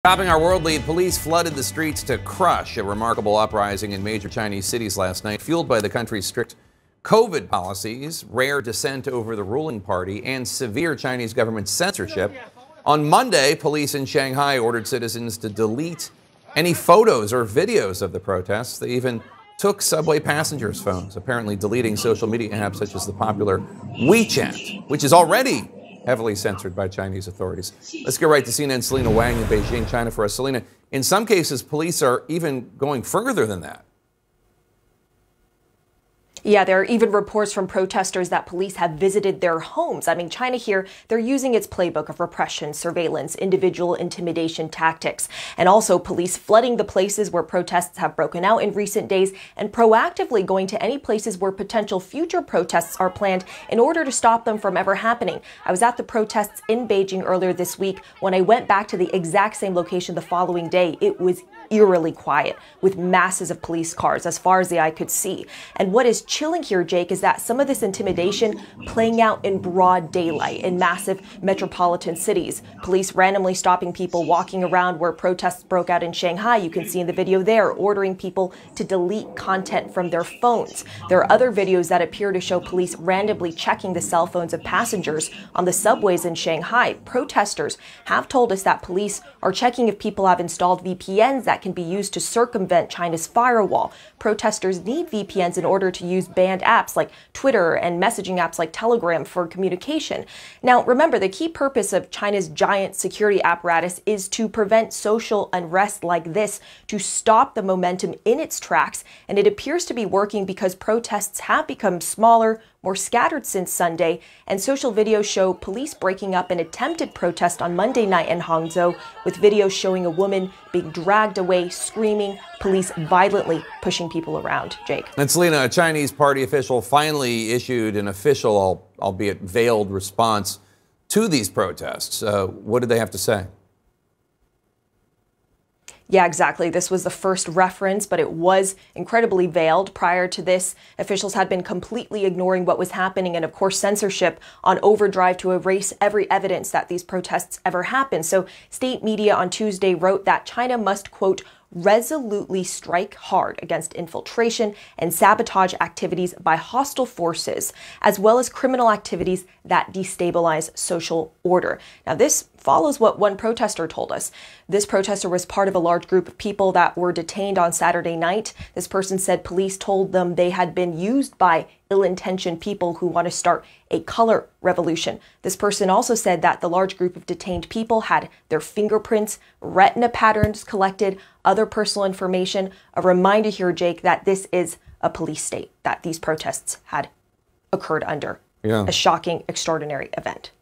Topping our world lead, police flooded the streets to crush a remarkable uprising in major Chinese cities last night, fueled by the country's strict COVID policies, rare dissent over the ruling party, and severe Chinese government censorship. On Monday, police in Shanghai ordered citizens to delete any photos or videos of the protests. They even took subway passengers' phones, apparently deleting social media apps such as the popular WeChat, which is already heavily censored by Chinese authorities. Let's get right to CNN's Selena Wang in Beijing, China for us. Selena, in some cases, police are even going further than that. Yeah, there are even reports from protesters that police have visited their homes. I mean, China here, they're using its playbook of repression, surveillance, individual intimidation tactics, and also police flooding the places where protests have broken out in recent days and proactively going to any places where potential future protests are planned in order to stop them from ever happening. I was at the protests in Beijing earlier this week. When I went back to the exact same location the following day, it was eerily quiet with masses of police cars as far as the eye could see. And what is chilling here, Jake, is that some of this intimidation playing out in broad daylight in massive metropolitan cities. Police randomly stopping people walking around where protests broke out in Shanghai. You can see in the video there, ordering people to delete content from their phones. There are other videos that appear to show police randomly checking the cell phones of passengers on the subways in Shanghai. Protesters have told us that police are checking if people have installed VPNs that can be used to circumvent China's firewall. Protesters need VPNs in order to use banned apps like Twitter and messaging apps like Telegram for communication. Now, remember, the key purpose of China's giant security apparatus is to prevent social unrest like this, to stop the momentum in its tracks, and it appears to be working because protests have become smaller, more scattered since Sunday, and social videos show police breaking up an attempted protest on Monday night in Hangzhou, with videos showing a woman being dragged away, screaming, police violently pushing people around. Jake. And Selena, a Chinese party official finally issued an official, albeit veiled, response to these protests. What did they have to say? Yeah, exactly. This was the first reference, but it was incredibly veiled. Prior to this, officials had been completely ignoring what was happening and, of course, censorship on overdrive to erase every evidence that these protests ever happened. So state media on Tuesday wrote that China must, quote, resolutely strike hard against infiltration and sabotage activities by hostile forces, as well as criminal activities that destabilize social order. Now, this follows what one protester told us. This protester was part of a large group of people that were detained on Saturday night. This person said police told them they had been used by ill-intentioned people who want to start a color revolution. This person also said that the large group of detained people had their fingerprints, retina patterns collected, other personal information. A reminder here, Jake, that this is a police state that these protests had occurred under. Yeah. A shocking, extraordinary event.